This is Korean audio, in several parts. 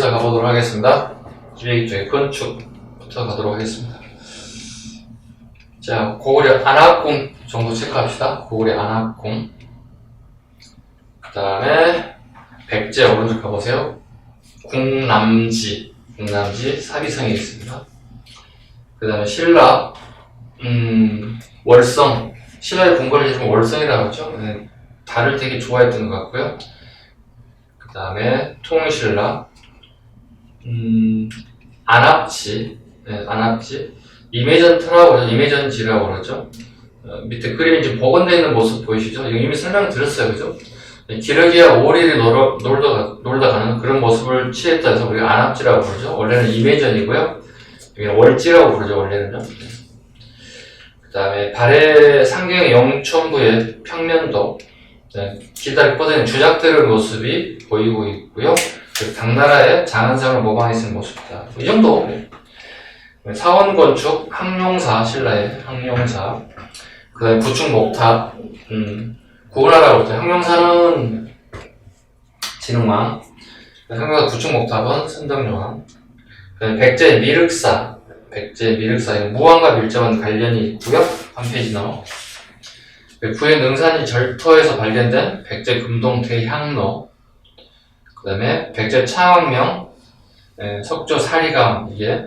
번째 가보도록 하겠습니다. 기획 중에 건축부터 가도록 하겠습니다. 자, 고구려 안압궁 정도 체크합시다. 고구려 안압궁. 그 다음에 백제 오른쪽 가보세요. 궁남지 사비성이 있습니다. 그 다음에 신라, 월성. 신라의 궁궐이 좀 월성이라고 하죠. 달을 되게 좋아했던 것 같고요. 그 다음에 통신라, 안압지, 안압지, 이매전지라고 그러죠. 밑에 그림이 지금 복원되어 있는 모습 보이시죠? 이거 이미 설명드렸어요, 그죠? 기러기와 오리를 놀다 가는 그런 모습을 취했다 해서 우리가 안압지라고 부르죠. 원래는 이매전이고요. 여기는 월지라고 부르죠, 원래는요. 그 다음에 발해 상경 영천부의 평면도, 기다리 뻗어있는 주작들의 모습이 보이고 있고요. 당나라의 장안성을 모방했을 모습이다. 이 정도. 사원건축, 항룡사, 신라의 항룡사. 그 다음에 구축 목탑, 구나라고 부르죠. 항룡사는 진흥왕, 항룡사 구축 목탑은 선덕여왕. 그 다음에 백제 미륵사, 무왕과 밀접한 관련이 있고요. 한 페이지 넘어. 부의 능산이 절터에서 발견된 백제 금동 대향로, 그 다음에 백제 창왕명, 석조 사리감, 이게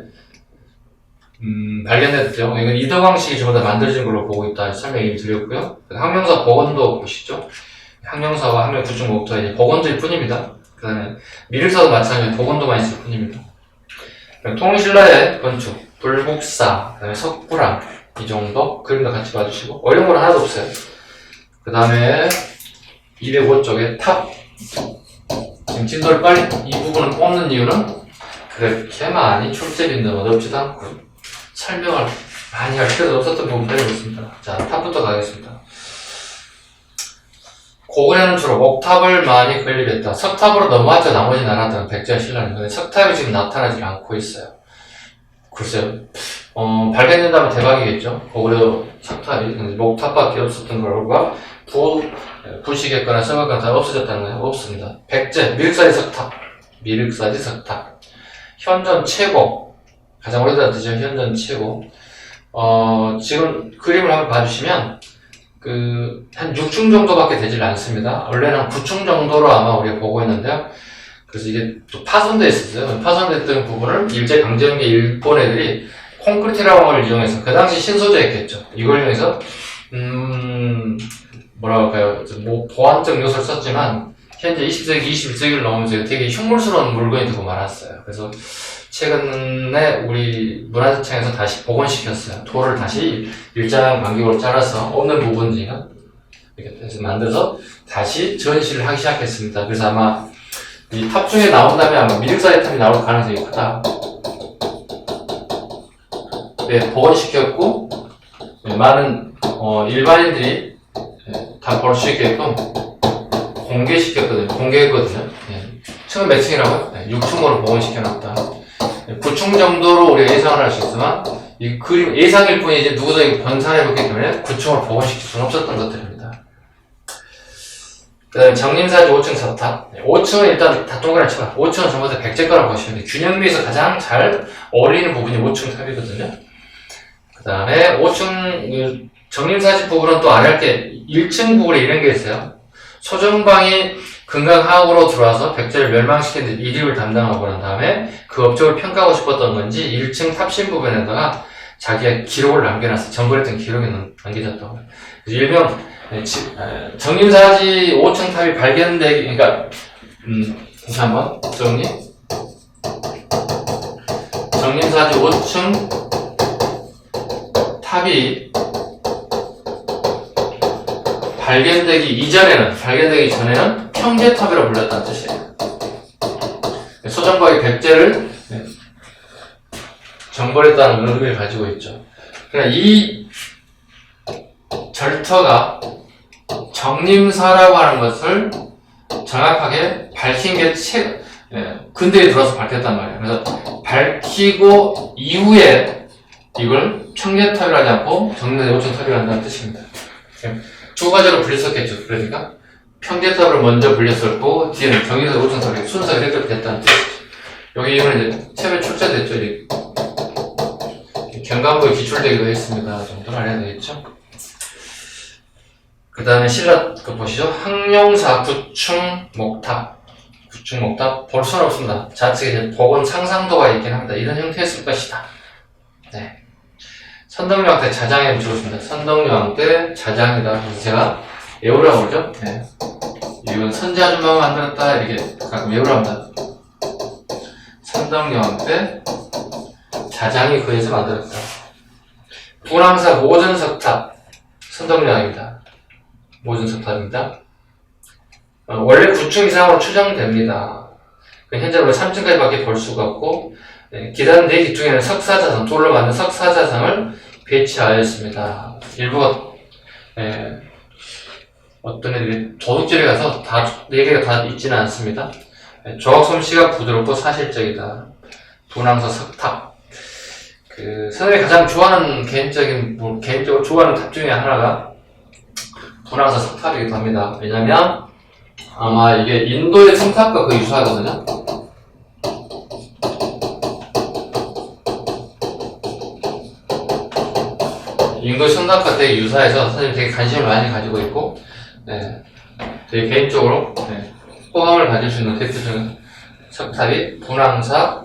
발견됐죠. 이건 이덕왕식이 전부 다 만들어진 걸로 보고 있다 설명 이미 드렸고요. 항명사 복원도 보시죠. 항명사와 항명 구축 목탑 이제 복원도일 뿐입니다. 그 다음에 미륵사도 마찬가지로 복원도만 있을 뿐입니다. 통신라의 건축, 불국사, 그 다음에 석굴암, 이 정도 그림도 같이 봐주시고 어려운 건 하나도 없어요. 그 다음에 205쪽에 탑, 지금 진도를 빨리 이 부분을 뽑는 이유는 그렇게 많이 출제빈도 어렵지도 않고 설명을 많이 할 필요도 없었던 부분들이 있습니다. 자, 탑부터 가겠습니다. 고구려는 주로 목탑을 많이 건립했다. 석탑으로 넘어왔죠. 나머지 나라들은 백제와 신라는. 근데 석탑이 지금 나타나지 않고 있어요. 글쎄요. 발견된다면 대박이겠죠. 고구려 석탑이 목탑밖에 없었던 걸과 부시겠거나 썩었거나 다 없어졌다는 거예요. 없습니다. 백제 미륵사지 석탑. 현존 최고, 가장 오래된 뜻이죠. 현존 최고. 지금 그림을 한번 봐주시면 한 6층 정도밖에 되질 않습니다. 원래는 한 9층 정도로 아마 우리가 보고 있는데요. 그래서 이게 또 파손되어 있었어요. 파손됐던 부분을 일제강점기 일본 애들이 콘크리트라고를 이용해서, 그 당시 신소재였겠죠. 이걸 이용해서, 뭐라고 할까요? 뭐, 보완적 요소를 썼지만, 현재 20세기, 21세기를 넘으면서 되게 흉물스러운 물건이 되고 말았어요. 그래서 최근에 우리 문화재청에서 다시 복원시켰어요. 돌을 다시 일정 간격으로 잘라서 없는 부분이나 이렇게 해서 만들어서 다시 전시를 하기 시작했습니다. 그래서 아마 이 탑 중에 나온다면 아마 미륵사의 탑이 나올 가능성이 크다. 네, 복원시켰고, 많은 일반인들이 다 볼 수 있게끔 공개했거든요. 층은 몇 층이라고요? 6층으로 복원시켜놨다. 9층 정도로 우리가 예상을 할 수 있지만, 이 그림 예상일 뿐이지 누구도 이거 번산해봤기 때문에 9층으로 복원시킬 수는 없었던 것들입니다. 그 다음에 정림사지 5층 석탑. 5층은 일단 다 동그랗게 쳐봐. 5층은 전부 다 백제 거라고 보시면 돼요. 균형미에서 가장 잘 어울리는 부분이 5층 탑이거든요. 그 다음에 5층, 정림사지 부분은 또 안 할 게 1층 부분에 이런 게 있어요. 소정방이 금강하옥으로 들어와서 백제를 멸망시킨 데 이립을 담당하고 난 다음에 그 업적을 평가하고 싶었던 건지 1층 탑신 부분에다가 자기가 기록을 남겨놨어요. 전번했던 기록이 남겨졌다고. 일명 정림사지 5층 탑이 발견되기, 그러니까 다시 한번 정리. 정림사지 5층 탑이 발견되기 전에는 평제탑이라고 불렸다는 뜻이에요. 소정박이 백제를 정벌했다는 의미를 가지고 있죠. 그러니까 이 절터가 정림사라고 하는 것을 정확하게 밝힌 게 근대에 들어서 밝혔단 말이에요. 그래서 밝히고 이후에 이걸 평제탑이라 하지 않고 정림사지 5층 탑이라 한다는 뜻입니다. 두 가지로 불렸었겠죠. 그러니까 평제탑을 먼저 불렸었고 뒤에는 정림사지 5층 탑이 순서가 이렇게 됐다는 뜻이죠. 여기 이거는 이제 체험에 출제됐죠. 경강부에 기출되기도 했습니다. 정도는 알아야 되겠죠. 그 다음에 신라 그 보시죠. 항명사 구충 목탑. 구충 목탑 볼 수는 없습니다. 좌측에 이제 복원 상상도가 있긴 합니다. 이런 형태였을 것이다. 네. 선덕여왕 때 자장에 붙여줬습니다. 선덕여왕 때 자장이다. 그래서 제가 외우라고 그러죠. 네. 이건 선지 아줌마가 만들었다. 이렇게 가끔 외우라고 합니다. 선덕여왕 때 자장이 그에서 만들었다. 분황사 모전석탑 선덕여왕입니다. 모전석탑입니다. 원래 9층 이상으로 추정됩니다. 현재는 3층까지밖에 볼 수가 없고 기단 4기 중에는 석사자상, 돌로 만든 석사자상을 배치하였습니다. 일부가 어떤 애들이 도둑질에 가서 다 4개가 다 있지는 않습니다. 조각 솜씨가 부드럽고 사실적이다. 분황사 석탑. 선생님이 가장 좋아하는 개인적으로 좋아하는 탑 중에 하나가 분황사 석탑이기도 합니다. 왜냐면 아마 이게 인도의 성탑과 거의 유사하거든요. 인도 성탑과 되게 유사해서 선생님 되게 관심을 많이 가지고 있고, 네, 되게 개인적으로 호감을 가질 수 있는 대표적인 석탑이 분황사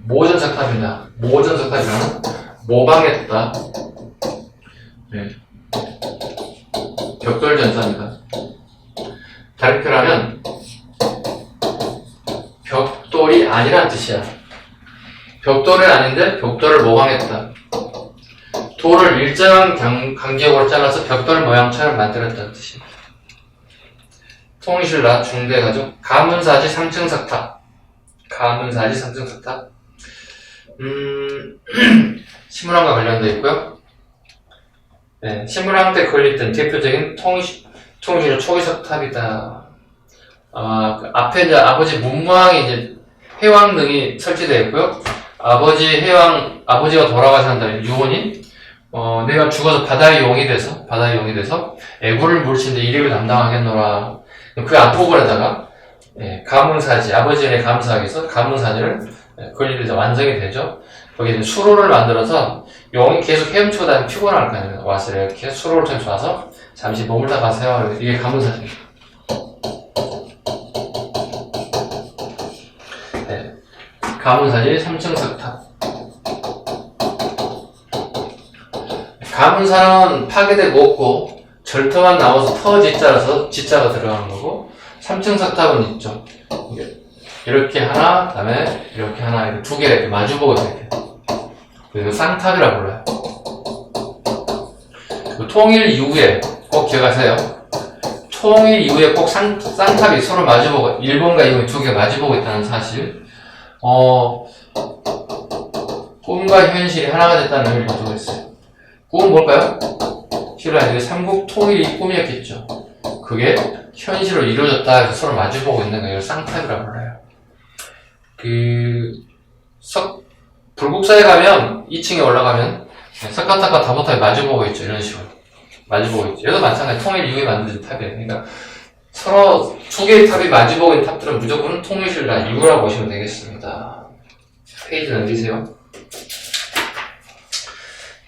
모전석탑입니다. 모전석탑이라는 모방했다. 네. 벽돌전사입니다. 다른 표현하면 벽돌이 아니란 뜻이야. 벽돌은 아닌데 벽돌을 모방했다. 돌을 일정한 간격으로 잘라서 벽돌 모양처럼 만들었다는 뜻입니다. 통일신라 중대가족 가문사지 3층 석탑. 가문사지 3층 석탑. 신문왕과 관련되어 있고요. 네, 신문왕 때 건립된 대표적인 통일신라 초기 석탑이다. 그 앞에 이제 아버지 문무왕이 이제 해왕등이 설치되어 있고요. 아버지가 돌아가신다는 유언인, 내가 죽어서 바다의 용이 돼서 애구를 물리친데 이력을 담당하겠노라. 그 앞부분에다가, 가문사지, 아버지에 감사하기 위해서 가문사지를 건립해서 완성이 되죠. 거기에 수로를 만들어서 용이 계속 헤엄치고 다니면 피곤할 거 아니에요. 와서 이렇게 수로를 통해서 와서 잠시 머물다 가세요. 이게 가문사지입니다. 네. 가문사지 3층 석탑. 가문사는 파괴되고 없고 절터만 나와서 터지자라서 지자가 들어가는 거고 3층 석탑은 있죠. 이렇게 하나, 그다음에 이렇게 하나, 이렇게 두 개가 이렇게 마주보고 이렇게. 그래서 쌍탑이라고 불러요. 통일 이후에 꼭 기억하세요. 통일 이후에 꼭 쌍탑이 서로 마주보고, 일본과 일본이 두 개가 마주보고 있다는 사실. 꿈과 현실이 하나가 됐다는 의미를 가지고 있어요. 꿈은 뭘까요? 신라 삼국 통일이 꿈이었겠죠. 그게 현실로 이루어졌다 해서 서로 마주보고 있는 거예요. 쌍탑이라고 불러요. 불국사에 가면 2층에 올라가면 석가탑과 다보탑이 마주보고 있죠. 이런 식으로 마주보고 있죠. 여기도 마찬가지 통일 이후에 만든 탑이에요. 그러니까 서로 두 개의 탑이 마주보고 있는 탑들은 무조건 통일신라 이후라고 보시면 되겠습니다. 페이지 넘기세요.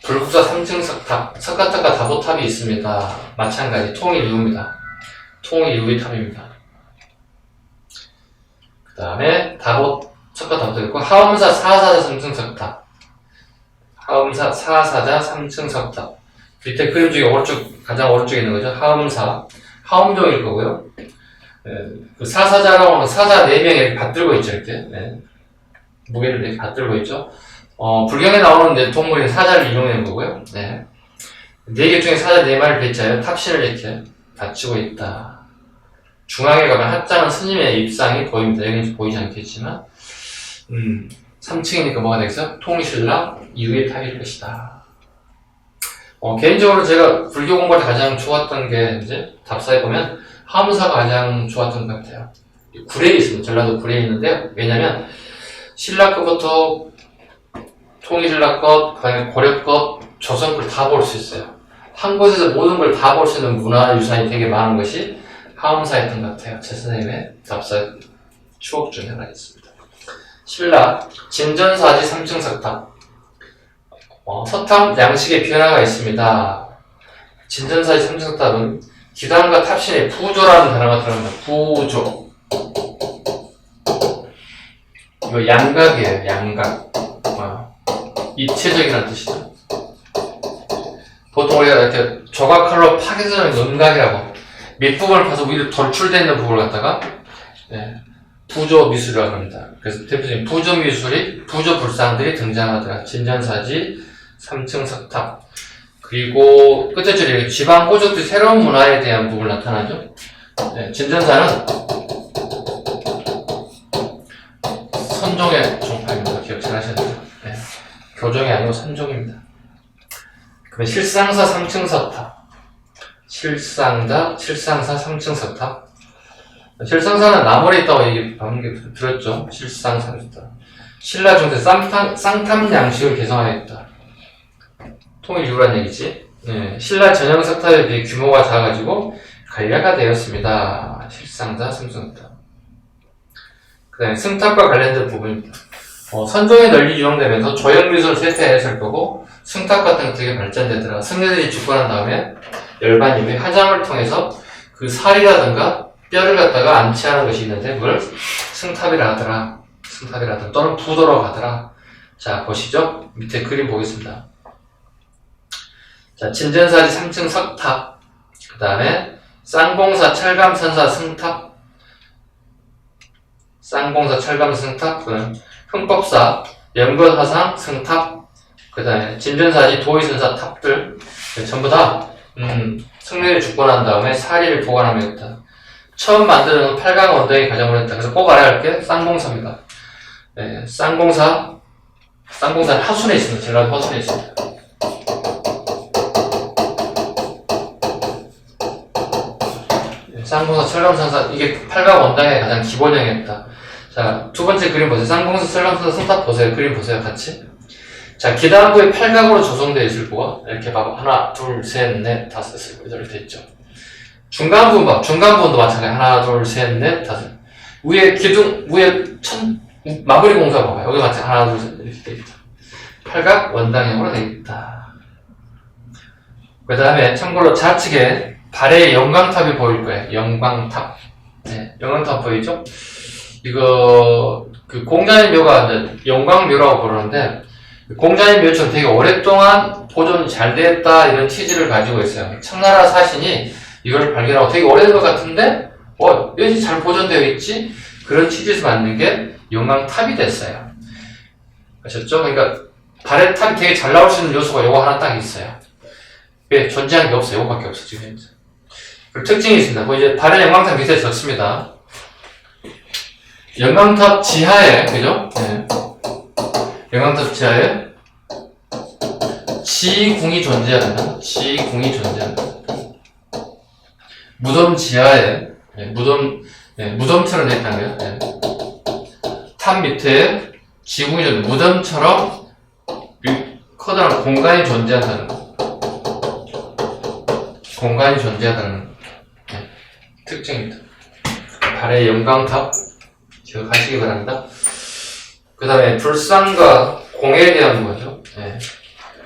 불국사 3층 석탑, 석가탑과 다보탑이 있습니다. 마찬가지 통일 이후입니다. 통일 이후의 탑입니다. 그 다음에 석가탑도 있고 하엄사 4사자 3층 석탑. 하엄사 4사자 3층 석탑. 밑에 그림 중에 가장 오른쪽에 있는 거죠. 하엄사. 하엄종일 거고요. 그 사사자라고 하면 사자 4명이 이렇게 받들고 있죠. 이렇게. 무게를 이렇게 받들고 있죠. 불경에 나오는 동물인 사자를 이용하는 거고요. 네. 4개 중에 사자 4마리를 배치하여 탑신을 이렇게 받치고 있다. 중앙에 가면 하자는 스님의 입상이 보입니다. 여기는 보이지 않겠지만, 3층이니까 뭐가 되겠어요? 통일신라 이후의 탑일 것이다. 개인적으로 제가 불교 공부할 때 가장 좋았던 게, 이제, 답사에 보면, 하엄사가 가장 좋았던 것 같아요. 구례에 있습니다. 전라도 구례에 있는데요. 왜냐면, 신라 것부터 통일신라 것, 고려 것, 조선 걸 다 볼 수 있어요. 한 곳에서 모든 걸 다 볼 수 있는 문화유산이 되게 많은 것이 하엄사였던 것 같아요. 제 선생님의 답사 추억 중에 하나 있습니다. 신라 진전사지 3층 석탑. 석탑 양식의 변화가 있습니다. 진전사지 3층 석탑은 기단과 탑신에 부조라는 단어가 들어갑니다. 부조. 이거 양각이에요. 양각. 입체적이라는 뜻이죠. 보통 우리가 이렇게 조각칼로 파괴적인 눈각이라고 밑부분을 파서 위로 돌출되어 있는 부분을 갖다가 부조 미술이라고 합니다. 그래서 대표적인 부조 미술이 부조 불상들이 등장하더라. 진전사지 3층 석탑. 그리고 끝에 줄에 지방 호족들 새로운 문화에 대한 부분을 나타나죠. 진전사는 선종의 종파입니다. 기억 잘 하셔야 돼요. 교종이 아니고 선종입니다. 그럼 실상사 3층 석탑. 실상사 3층 석탑. 실상사는 나물에 있다고 얘기 방금 들었죠. 실상사. 신라 중세 쌍탑 양식을 개성하였다. 통일 이후란 얘기지. 신라 전형 석탑에 비해 규모가 작아지고 간략화 되었습니다. 실상사 3층 석탑. 그 다음에 승탑과 관련된 부분입니다. 선종이 널리 이용되면서 조형미술 세태했을 거고 승탑 같은 거 되게 발전되더라. 승려들이 죽고 난 다음에 열반 이후에 화장을 통해서 그 살이라든가 뼈를 갖다가 안치하는 것이 있는데 그걸 승탑이라 하더라. 승탑이라 하더라. 또는 부도라고 하더라. 자, 보시죠. 밑에 그림 보겠습니다. 자, 진전사지 3층 석탑. 그 다음에 쌍봉사 철감선사 승탑. 쌍봉사 철감 승탑. 흥법사 연것화상 승탑. 그 다음에 진전사지 도의선사 탑들. 전부 다 승려들이 죽고 난 다음에 사리를 보관하며 했다. 처음 만드는 8강 원당이 가장을 했다. 그래서 꼭 알아야 할 게 쌍봉사입니다. 쌍봉사는 하순에 있습니다. 전라도 하순에 있습니다. 쌍봉사 철감선사 이게 8강 원당의 가장 기본형이었다. 자, 두 번째 그림 보세요. 쌍봉사 철감선사 승탑 보세요. 그림 보세요. 같이. 자, 기단부에 8각으로 조성되어 있을 거고 이렇게 봐봐. 하나, 둘, 셋, 넷, 다섯, 여섯, 이렇게 돼 있죠. 중간 부분 봐. 중간 부분도 마찬가지. 하나, 둘, 셋, 넷, 다섯. 위에 기둥, 마무리 공사 봐봐. 여기 마찬가지. 하나, 둘, 셋, 이렇게 돼 있다. 8각 원당형으로 돼 있다. 그 다음에 참고로 좌측에 발에 영광탑이 보일 거예요. 영광탑. 영광탑 보이죠? 이거 그 공자의 묘가 이제 영광묘라고 부르는데 공자의 묘처럼 되게 오랫동안 보존이 잘 됐다 이런 취지를 가지고 있어요. 청나라 사신이 이걸 발견하고 되게 오래된 것 같은데 여기 잘 보존되어 있지? 그런 취지에서 만든 게 영광탑이 됐어요. 아셨죠? 그러니까 발에 탑이 되게 잘 나올 수 있는 요소가 요거 하나 딱 있어요. 왜? 존재한 게 없어요. 요거밖에 없어 지금. 그리고 특징이 있습니다. 뭐 이제 발의 영광탑 밑에 적습니다. 영광탑 지하에, 그죠? 영광탑 지하에 지궁이 존재한다. 지궁이 존재한다. 무덤 지하에 무덤처럼 되어 있다는 거예요. 탑 밑에 지궁이 존재, 무덤처럼 커다란 공간이 존재한다는 거. 공간이 존재한다는 특징입니다. 발의 영광탑 기억하시기 바랍니다. 그 다음에 불상과 공에 대한 거죠.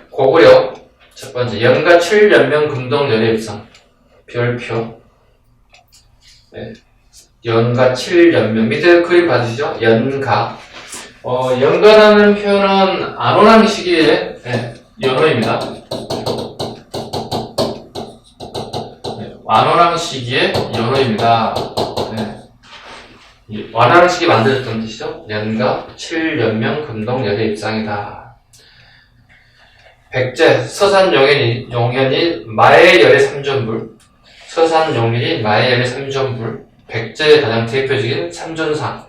고구려 첫 번째 연가 7연명 금동 열애입상 별표. 연가 7연명 밑에 그림 봐주시죠. 연가. 연가라는 표현은 안호랑 시기의 연호입니다. 완호랑 시기의 연호입니다. 완호랑 시기 만들었던 뜻이죠. 연가 7연명 금동 열애 입상이다. 백제 서산용현이 마의 열애 삼전불. 서산용현이 마의 열애 삼전불. 백제의 가장 대표적인 삼전상.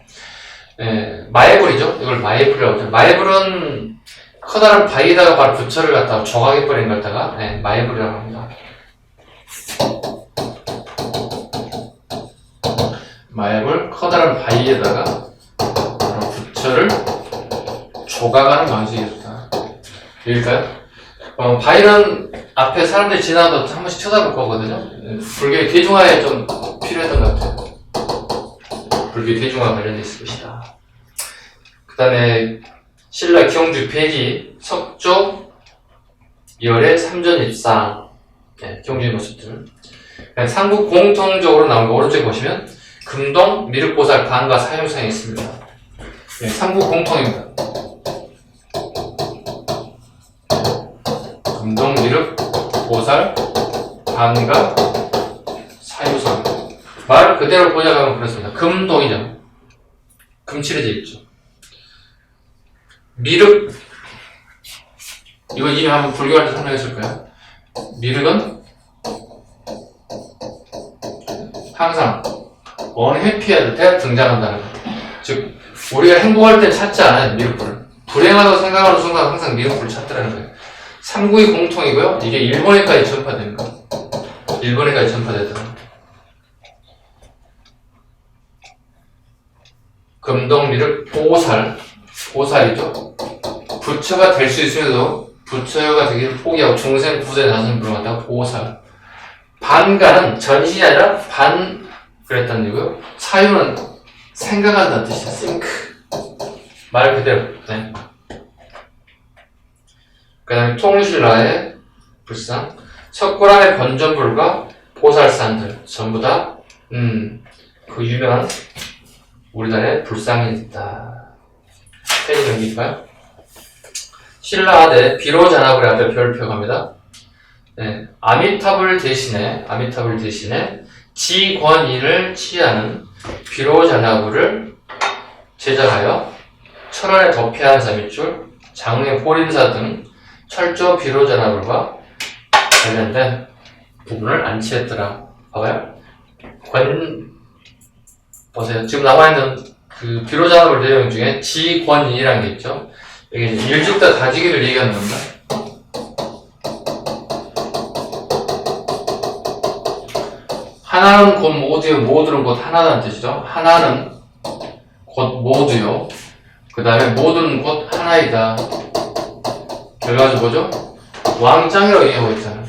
마애불이죠. 이걸 마애불이라고 하죠. 마애불은 커다란 바위에다가 바로 부처를 갖다가 조각해버린 걸 갖다가 마애불이라고 합니다. 마애불 커다란 바위에다가 바로 부처를 조각하는 방식이었다. 여기일까요? 바위는 앞에 사람들이 지나도 한 번씩 쳐다볼 거거든요. 불교의 대중화에 좀 필요했던 것 같아요. 불교 대중화 관련돼 있을 것이다. 그 다음에 신라 경주 백이 석조 열의 삼전입상. 네, 경주의 모습들. 삼국 공통적으로 나온 거 오른쪽에 보시면 금동, 미륵보살, 반가, 사형상이 있습니다. 네, 삼국 공통입니다. 금동, 미륵, 보살, 반가, 사유상. 말 그대로 번역하면 그렇습니다. 금동이죠. 금칠이 되어 있죠. 미륵, 이거 이미 한번 불교할 때 설명했을까요? 미륵은 항상 언해피할 때 등장한다는 것. 즉, 우리가 행복할 때 찾지 않아요, 미륵불을. 불행하다고 생각하는 순간 항상 미륵불을 찾더라는 거예요. 삼국이 공통이고요. 이게 일본에까지 전파됩니다. 일본에까지 전파되더라. 금동, 미륵, 보살. 보살이죠. 부처가 될 수 있으면서도 부처가 되기를 포기하고 중생 구세에 나서는 분을 갖다가 보살. 반가는 전신이 아니라 반 그랬다는 얘기고요. 사유는 생각한다는 뜻이야. think. 말 그대로. 네. 그 다음에 통신라의 불상. 석굴암의 건전불과 보살산들 전부 다 그 유명한 우리나라의 불상이 있다. 페이지 넘길까요? 신라하대 비로자나불의 앞에 별을 펴갑니다. 네, 아미타불 대신에 지권인을 치하는 비로자나불을 제작하여 철원의 덕혜한사 밑줄, 장흥의 보림사 등 철조 비로자나불과 관련된 부분을 안치했더라. 봐봐요. 보세요. 지금 나와있는 그 비로자나불 내용 중에 지권인이라는 게 있죠. 이게 일직다 다지기를 얘기하는 겁니다. 하나는 곧 모두요, 모두는 곧 하나라는 뜻이죠. 하나는 곧 모두요. 그 다음에 모두는 곧 하나이다. 결과적으로 뭐죠? 왕짱이라고 얘기하고 있잖아요.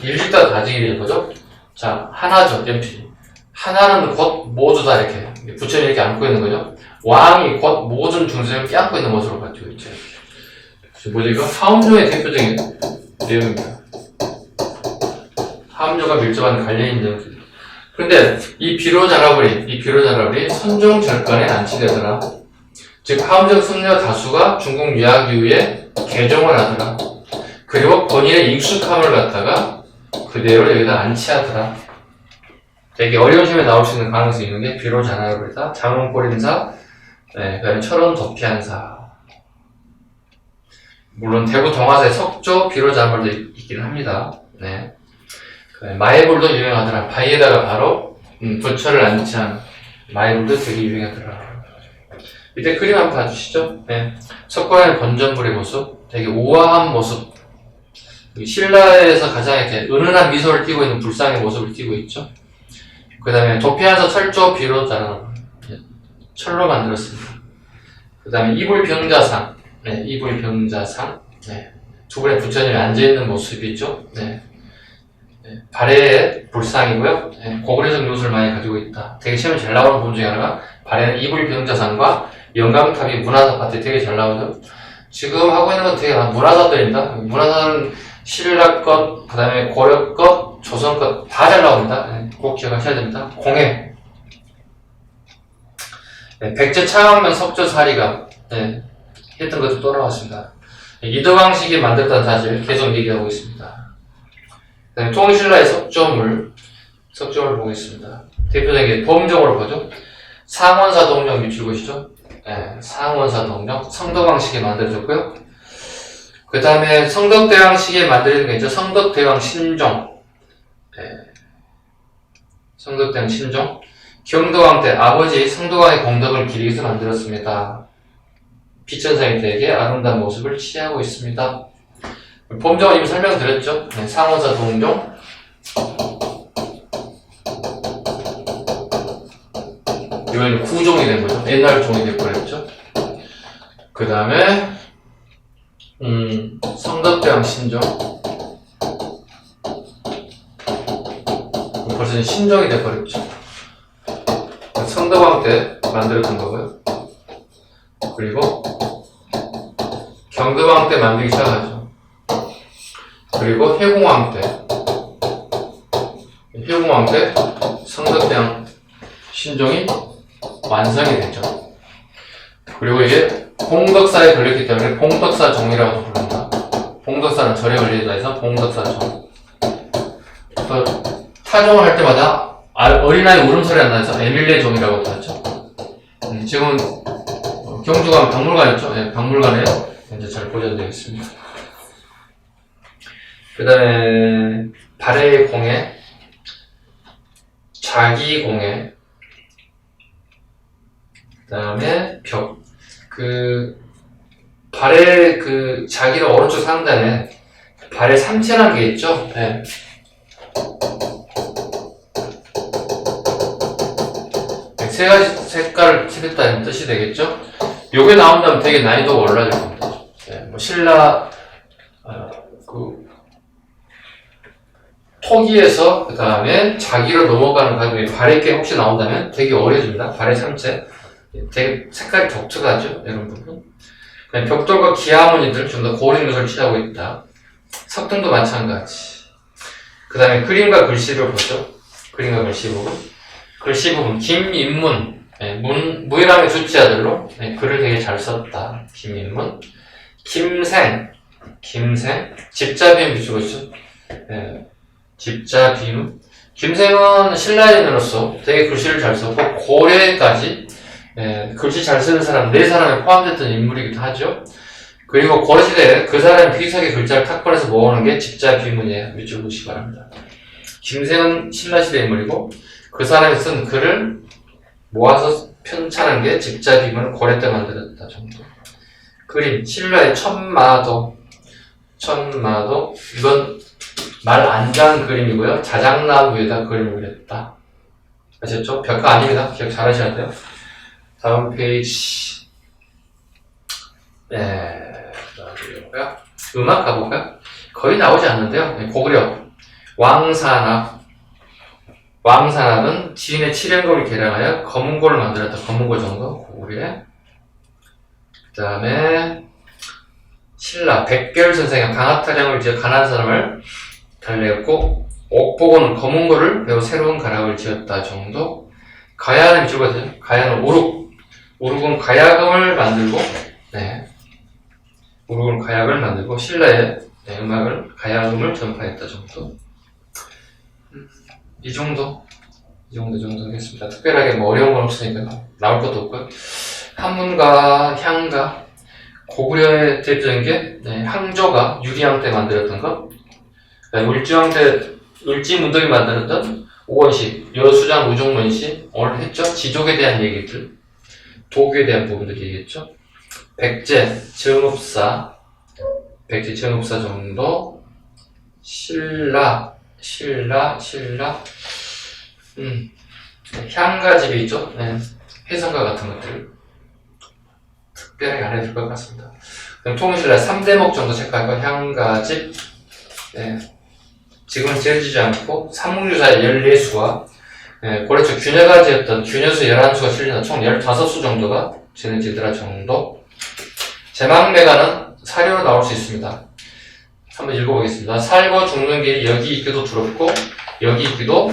일직다 다지기를 뭐죠? 자, 하나죠, 연필이. 하나는 곧 모두다, 이렇게. 부처님 이렇게 안고 있는 거죠. 왕이 곧 모든 중생을 껴안고 있는 모습으로 가지고 있죠. 뭐죠, 이거? 하음조의 대표적인 내용입니다. 하음조가 밀접한 관련인 내용입니다. 근데 이 비로자나불이 선종절간에 안치되더라. 즉 하음적 승려 다수가 중국 유학 이후에 개종을 하더라. 그리고 본인의 익숙함을 갖다가 그대로 여기다 안치하더라. 되게 어려운 시험에 나올 수 있는 가능성이 있는 게 비로자나불이다. 장흥보림사, 네, 그 다음에 철원 덕혜한사. 물론 대구 동화사에 석조 비로자나불도 있기는 합니다. 네. 마애불도 유명하더라. 바위에다가 바로 부처를 안치한 마애불도 되게 유명하더라. 이때 그림 한번 봐주시죠. 네. 석굴암의 건전불의 모습, 되게 우아한 모습. 신라에서 가장 이렇게 은은한 미소를 띠고 있는 불상의 모습을 띠고 있죠. 그 다음에 덕혜한사 철조 비로자나불, 철로 만들었습니다. 그 다음에 이불병자상, 네, 이불병자상, 네. 두 분의 부처님이 앉아있는 모습이죠. 네. 네, 발해의 불상이고요. 네, 고구려적 요소를 많이 가지고 있다. 되게 시험에 잘 나오는 부분 중에 하나가 발해는 이불병자상과 영감탑이 문화사 파트에 되게 잘 나오죠. 지금 하고 있는 건 되게 문화사들입니다. 문화사는 신라 것, 그 다음에 고려 것, 조선 것 다 잘 나옵니다. 네, 꼭 기억하셔야 됩니다. 공예. 네, 백제 창왕면 석조사리가 네, 했던 것도 또 나왔습니다. 네, 이덕왕식이 만들었다는 사실 계속 얘기하고 있습니다. 네, 통신라의 석조물 보겠습니다. 대표적인 게 범종으로 보죠. 상원사동령 밑줄 보시죠. 네, 상원사동령 성덕왕식에 만들어졌고요. 그 다음에 성덕대왕식에 만들어진 게 있죠. 성덕대왕 신종. 네, 성덕대왕 신종. 경덕왕 때 아버지 성덕왕의 공덕을 기리기 위해서 만들었습니다. 비천상이 되게 아름다운 모습을 취하고 있습니다. 범종은 이미 설명드렸죠. 네, 상원사 동종. 이건 구종이 된 거죠. 옛날 종이 될 뻔했죠. 그 다음에 성덕대왕 신종. 벌써 신종이 될 뻔했죠. 성덕왕 때 만들었던 거고요. 그리고 경두왕 때 만들기 시작하죠. 그리고 회공왕 때 성덕대왕 신종이 완성이 되죠. 그리고 이게 봉덕사에 걸렸기 때문에 봉덕사종이라고도 부른다. 봉덕사는 절에 걸리다 해서 봉덕사종. 타종을 할 때마다 어린아이 울음소리 안 나서 에밀레종이라고도 하죠. 지금 경주가 박물관이죠. 네, 박물관에 현재 잘 보존되어 있습니다. 그 다음에 발해의 공예, 자기공예, 그 다음에 발의 자기를 오른쪽 상단에 발의 삼체라는 게 있죠. 네. 세 가지 색깔을 칠했다는 뜻이 되겠죠. 요게 나온다면 되게 난이도가 올라질 겁니다. 네, 뭐 신라 토기에서 그 다음에 자기로 넘어가는 과정에 발의 게 혹시 나온다면 되게 어려집니다. 발의 삼체 되게 색깔이 독특하죠. 이런 부분. 벽돌과 기하무늬들 좀 더 고른 것을 취하고 있다. 석등도 마찬가지. 그 다음에 그림과 글씨를 보죠. 그림과 글씨 부분. 글씨 부분 김인문, 무이람의 주치아들로 글을 되게 잘 썼다. 김인문. 김생 집자비음 비추고 있죠. 집자비음. 김생은 신라인으로서 되게 글씨를 잘 썼고 고려까지 글씨 잘 쓰는 사람 4사람에 포함됐던 인물이기도 하죠. 그리고 고려시대에 그 사람이 비석의 글자를 탁본해서 모으는 게 집자비문이에요. 밑줄 보시기 바랍니다. 김생은 신라시대 인물이고 그 사람이 쓴 글을 모아서 편찬한 게 집자비문을 고려 때 만들었다 정도. 그림 신라의 천마도 이건 말 안장 그림이고요. 자작나무 위에다 그림을 그렸다. 아셨죠? 벽화 아닙니다. 기억 잘 하셔야 돼요. 다음 페이지. 음악 가볼까요? 거의 나오지 않는데요. 고구려 왕산압은 지인의 칠연골을 개량하여 검은골을 만들었다. 검은골 정도 고구려에. 그 다음에 신라 백결 선생은 강압타령을 지어 가난한 사람을 달래었고 옥보고는 검은골을 배워 새로운 가락을 지었다 정도. 가야는 이쪽거든요. 가야는 우룩은 가야금을 만들고 신라의 음악을 가야금을 전파했다 정도. 이 정도 하겠습니다. 특별하게 뭐 어려운 건 없으니까 나올 것도 없고요. 한문과 향가 고구려의 대표적인 게 항조가 유리왕 때 만들었던 것, 울지왕 때 울지문덕이 만들었던 오원식, 여수장 우종문시 오늘 했죠. 지족에 대한 얘기들, 도교에 대한 부분들 얘기했죠. 백제 정읍사 정도. 신라 향가집이 있죠. 해성가 같은 것들 특별하게 안 해줄 것 같습니다. 그럼 통신라 3대목 정도 체크할까? 향가집. 지금은 지어지지 않고 삼국유사의 14수와 고려 초 균여가 지었던 균여수 11수가 실리는 총 15수 정도가 지어지더라 정도. 제망매가는 사료로 나올 수 있습니다. 한번 읽어보겠습니다. 살고 죽는 길이 여기 있기도 두렵고 여기 있기도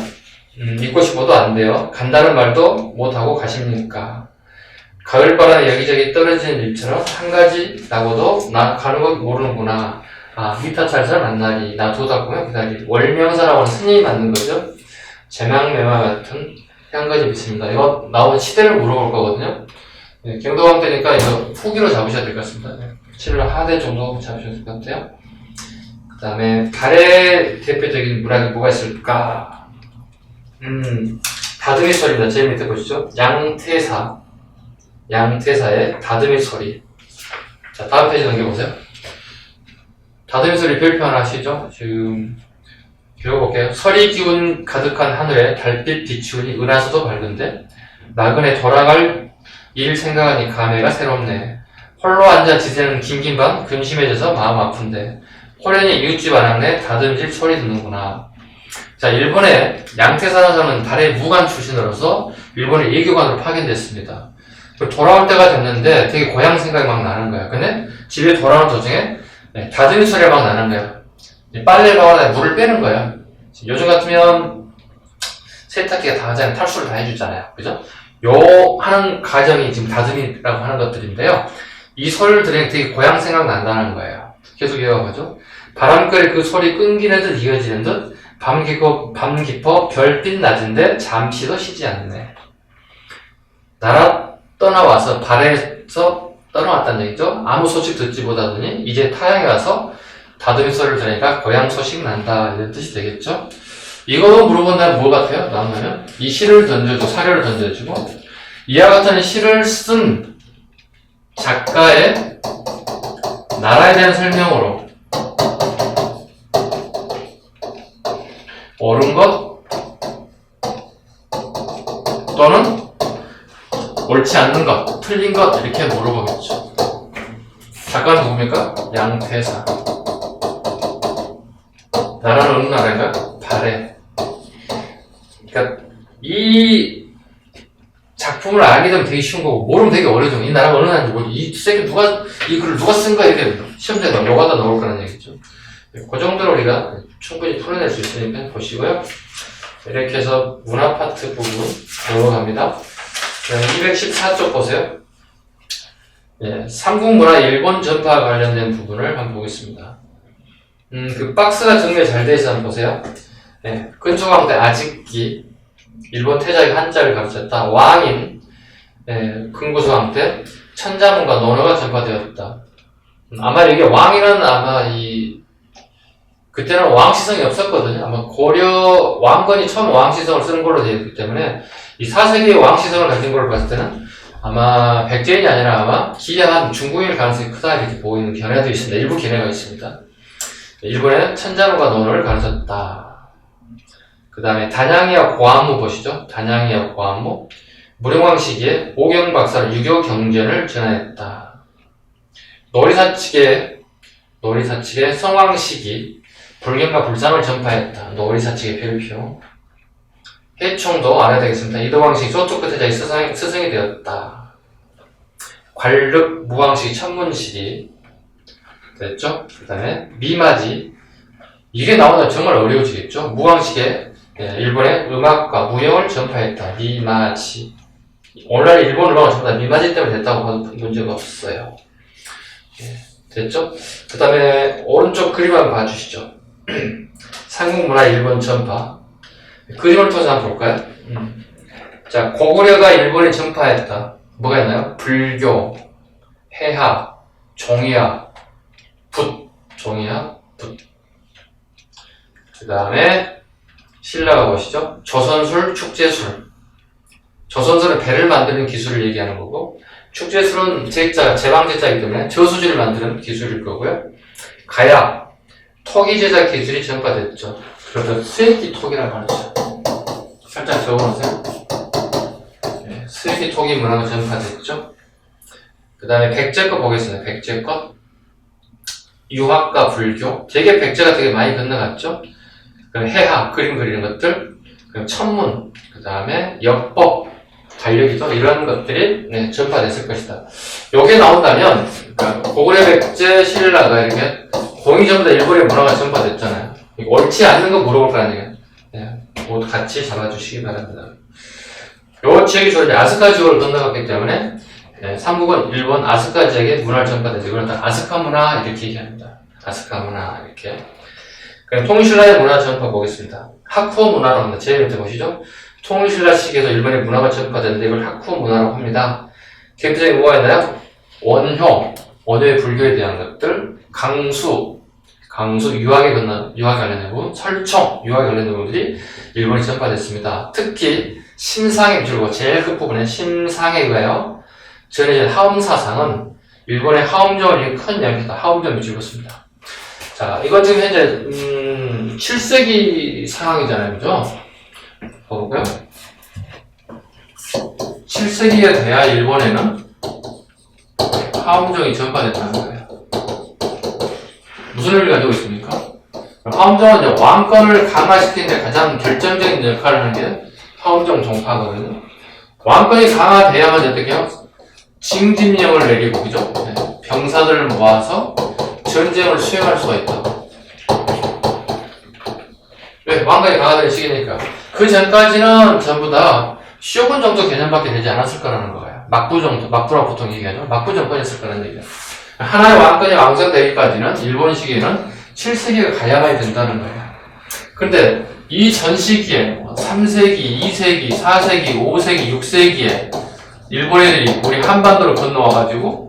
믿고 싶어도 안 돼요. 간다는 말도 못하고 가십니까? 가을바람에 여기저기 떨어지는 일처럼 한 가지 나고도 나 가는 거 모르는구나. 미타찰살 만나리 나 도닦으면 기다리. 월명사라고 하는 스님이 만든 거죠. 제망매마 같은 한 가지 있습니다. 이거 나오는 시대를 물어볼 거거든요. 경도왕 때니까 이거 후기로 잡으셔야 될 것 같습니다. 신라 하대 정도 잡으셔야 될 것 같아요. 그 다음에 발의 대표적인 문학이 뭐가 있을까? 다듬이 소리입니다. 제일 밑에 보시죠. 양태사의 다듬이 소리. 자, 다음 페이지 넘겨보세요. 다듬이 소리 별표 하나 아시죠? 지금 읽어볼게요. 설이 기운 가득한 하늘에 달빛 비추니 은하수도 밝은데 나그네 돌아갈 일 생각하니 감회가 새롭네. 홀로 앉아 지새는 긴긴 밤 근심해져서 마음 아픈데 호련히 이웃집 안악내 다듬질 소리 듣는구나. 자, 일본의 양태사라는 달의 무관 출신으로서 일본의 예교관으로 파견됐습니다. 돌아올 때가 됐는데 되게 고향 생각이 막 나는 거야. 근데 집에 돌아오는 도중에 다듬이 소리가 막 나는 거야. 빨래를 하거나 물을 빼는 거야. 요즘 같으면 세탁기가 다 하잖아요. 탈수를 다 해주잖아요. 그죠? 요 하는 과정이 지금 다듬이라고 하는 것들인데요. 이 소리를 들으니 되게 고향 생각 난다는 거예요. 계속 이어가죠. 바람결에 그 소리 끊기는 듯 이어지는 듯 밤 깊어 별빛 낮은데 잠시도 쉬지 않네. 나라 떠나와서 발에서 떠나왔다는 얘기죠. 아무 소식 듣지 못하더니 이제 타향에 와서 다듬이 소리를 들으니까 고향 소식 난다 이런 뜻이 되겠죠. 이거 물어본다면 뭐 같아요? 나오면 이 시를 던져주고 사료를 던져주고 이와 같은 시를 쓴 작가의 나라에 대한 설명으로 옳은 것 또는 옳지 않는 것, 틀린 것 이렇게 물어보겠죠. 작가는 누굽니까? 양태사. 나라는 어느 나라인가? 발해. 그러니까 이 작품을 알게 되면 되게 쉬운 거고 모르면 되게 어려워져. 이 나라가 어느 나라인지 모르고 이 책에 이 글을 누가 쓴 거야 이렇게 시험장에 요가다 나올 거라는 얘기죠. 그 정도로 우리가 충분히 풀어낼 수 있으니까 보시고요. 이렇게 해서 문화 파트 부분 넘어갑니다. 214쪽 보세요. 예, 삼국문화 일본 전파와 관련된 부분을 한번 보겠습니다. 그 박스가 정리가 잘 되어 있어 한번 보세요. 예, 근초광대 아직기 일본 태자의 한자를 가르쳤다. 왕인 금구수왕 때 천자문과 논어가 전파되었다. 아마 이게 왕이라는 아마 그때는 왕시성이 없었거든요. 아마 고려 왕건이 처음 왕시성을 쓰는 걸로 되어 있기 때문에 이 4세기의 왕시성을 가진 걸로 봤을 때는 아마 백제인이 아니라 아마 기양한 중국인일 가능성이 크다 이렇게 보이는 견해도 있습니다. 일부 견해가 있습니다. 일본에는 천자문과 논어를 가르쳤다. 그 다음에 단양이와 고안무 보시죠. 단양이와 고안무 무령왕 시기에 오경 박사를 유교 경전을 전하였다. 노리사 측의 성왕 시기 불경과 불상을 전파했다. 노리사 측의 별표. 해총도 알아야 되겠습니다. 이도왕식이 저쪽 끝에 자기 스승이 되었다. 관륵 무왕식이 천문식이 됐죠? 그 다음에 미마지 이게 나오면 정말 어려워지겠죠? 무왕식의 일본의 음악과 무용을 전파했다. 미마지 오늘날 일본 음악을 전부 다 미마지 때문에 됐다고 봐도 문제가 없어요. 됐죠? 그 다음에 오른쪽 그림 한번 봐주시죠. 삼국문화 일본 전파 그림을 통해서 한번 볼까요? 자, 고구려가 일본에 전파했다. 뭐가 있나요? 불교, 해학, 종이학, 종이학, 그 다음에 신라가 보시죠. 조선술, 축제술. 조선술은 배를 만드는 기술을 얘기하는 거고, 축제술은 제방제자이기 때문에 저수지를 만드는 기술일 거고요. 가약, 토기 제작 기술이 전파됐죠. 그래서 스웨키 톡이라고 하죠. 살짝 적어놓으세요. 스웨키 톡이 문화가 전파됐죠. 그 다음에 백제 거 보겠습니다. 백제 거. 유학과 불교. 되게 백제가 되게 많이 건너갔죠. 그럼 해학, 그림 그리는 것들. 그럼 천문. 그 다음에 역법, 달력이죠. 이런 것들이 전파됐을 것이다. 요게 나온다면, 그러니까 고구려 백제 신라가 이렇게 공이 전부 다 일본의 문화가 전파됐잖아요. 옳지 않는 거 물어볼 거 아니에요. 모두 같이 잡아주시기 바랍니다. 요 지역이 주로 아스카 지역을 건너갔기 때문에 삼국은 일본 아스카 지역의 문화를 전파되죠. 그러다 아스카 문화 이렇게 얘기합니다. 아스카 문화 이렇게. 그럼 통일신라의 문화 전파 보겠습니다. 하쿠오 문화라고 합니다. 제일 밑에 보시죠. 통일신라 시기에서 일본의 문화가 전파되는데 이걸 하쿠오 문화라고 합니다. 대표적인 뭐가 있나요? 원효의 불교에 대한 것들, 강수 유학에 관련된 부분, 설총 유학에 관련된 부분들이 일본에 전파됐습니다. 특히 심상의 줄고 제일 끝부분에 심상의가요. 전해진 하엄사상은 일본의 하엄정을 큰 영향이다. 하엄정을 줄였습니다. 자, 이건 지금 현재 7세기 상황이잖아요, 그죠? 볼까요? 7세기에 돼야 일본에는 하엄정이 전파됐다는 거예요. 무슨 의미를 가지고 있습니까? 하엄정은 이제 왕권을 강화시키는 데 가장 결정적인 역할을 하는 게 하엄정 종파거든요. 왕권이 강화돼야만 어떻게 해요? 징집령을 내리고, 그죠? 네. 병사들을 모아서 전쟁을 수행할 수가 있다. 왜? 왕가의 강화된 시기니까. 그 전까지는 전부 다 쇼군 정도 개념밖에 되지 않았을 거라는 거예요. 막부 정도, 막부라고 보통 얘기하죠. 막부 정권이었을 거라는 얘기예요. 하나의 왕권이 왕성되기까지는 일본 시기에는 7세기가 가야만이 된다는 거예요. 그런데 이 전 시기에 3세기, 2세기, 4세기, 5세기, 6세기에 일본 애들이 우리 한반도를 건너와가지고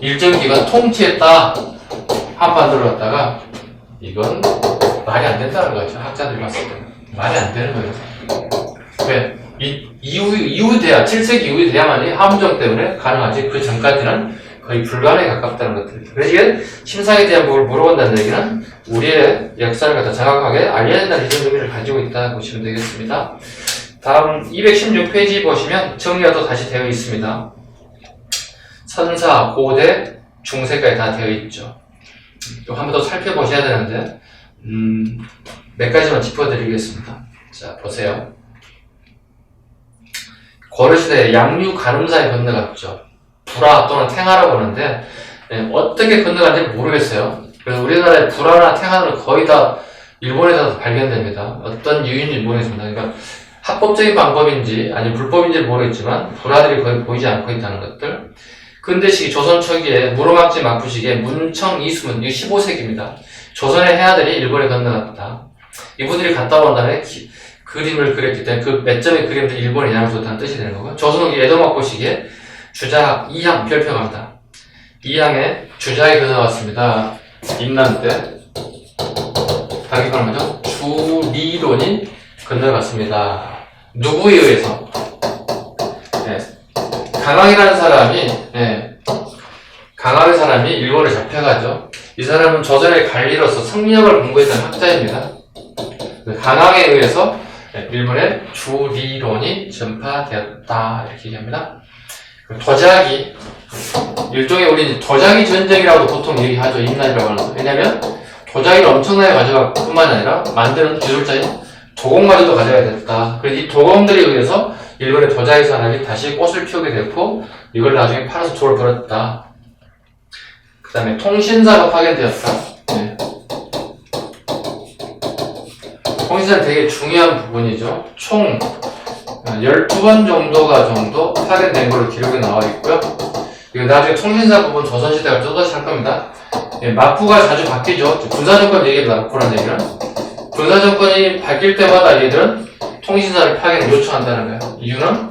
일정 기간 통치했다. 한반도를 갖다가 이건 말이 안 된다는 거죠. 학자들이 봤을 때. 말이 안 되는 거예요. 왜? 이후 돼야, 7세기 이후에 돼야만이 함정 때문에 가능하지. 그 전까지는 거의 불가능에 가깝다는 것들. 그래서 이게 침상에 대한 뭘 물어본다는 얘기는 우리의 역사를 갖다 정확하게 알려야 된다는 이런 의미를 가지고 있다 보시면 되겠습니다. 다음 216페이지 보시면 정리가 또 다시 되어 있습니다. 선사, 고대, 중세까지 다 되어 있죠. 또 한 번 더 살펴보셔야 되는데 몇 가지만 짚어드리겠습니다. 자, 보세요. 고려시대에 양류 가늠사에 건너갔죠. 불화 또는 탱하라고 하는데 어떻게 건너간지 모르겠어요. 그래서 우리나라의 불화나 탱하는 거의 다 일본에서 발견됩니다. 어떤 이유인지 모르겠습니다. 그러니까 합법적인 방법인지 아니면 불법인지 모르겠지만 불화들이 거의 보이지 않고 있다는 것들. 근대 시기 조선 초기에 무로막지 막부 시기에 문청 이수문, 이게 15세기입니다. 조선의 해아들이 일본에 건너갔다. 이분들이 갔다 온 다음에 그림을 그렸기 때문에 그 몇 점의 그림들이 일본에 영향을 줬다는 뜻이 되는 거고요. 조선 후기 에도 막부 시기에 주자학 이항 별표갑니다. 이항에 주자에 건너왔습니다. 임난 때 당기관은 뭐죠? 주리론이 건너갔습니다. 누구에 의해서? 네. 강항이라는 사람이 강항의 사람이 일본에 잡혀가죠. 이 사람은 조선의 관리로서 성리학을 공부했던 학자입니다. 강항에 의해서 일본의 주리론이 전파되었다 이렇게 얘기합니다. 도자기 일종의 우리 도자기 전쟁이라고 보통 얘기하죠. 임난이라고 하는 거. 왜냐면 도자기를 엄청나게 가져갈 뿐만 아니라 만드는 기술자인 도공마저도 가져야 됐다. 그래서 이 도공들에 의해서 일본의 도자기 산업이 다시 꽃을 피우게 됐고 이걸 나중에 팔아서 돈을 벌었다. 그 다음에 통신사가 파견되었다. 네. 통신사는 되게 중요한 부분이죠. 총 12번 정도가 파견된 걸로 기록이 나와 있고요. 이거 나중에 통신사 부분 조선시대가 또다시 할 겁니다. 예, 막부가 자주 바뀌죠. 군사정권 얘기입니다. 막부라는 얘기는. 군사정권이 바뀔 때마다 얘들은 통신사를 파견을 요청한다는 거예요. 이유는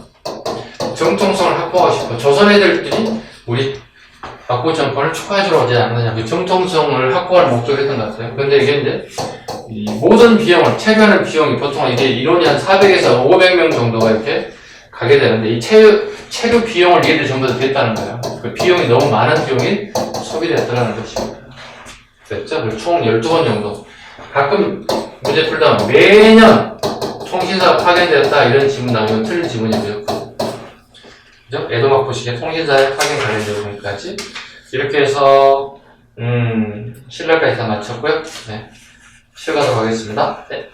정통성을 확보하고 싶어. 조선 애들들이 우리 막부 정권을 축하해주러 오지 않느냐. 그 정통성을 확보할 목적이 했던 것 같아요. 근데 이게 이제 이 모든 비용을, 체류하는 비용이 보통 이게 인원이 한 400에서 500명 정도가 이렇게 가게 되는데 이 체류 비용을 얘들 전부 다 댔다는 거예요. 그 비용이 너무 많은 비용이 소비됐다는 것입니다. 됐죠? 총 12번 정도. 가끔 문제 풀다 보면 매년 통신사가 파견되었다 이런 지문 나오면 틀린 지문이고요. 그죠? 에도 막부 시기에 통신사의 파견 관련 내용까지 이렇게 해서 신랄까지 다 마쳤고요. 네. 쉬어가도록 하겠습니다. 네.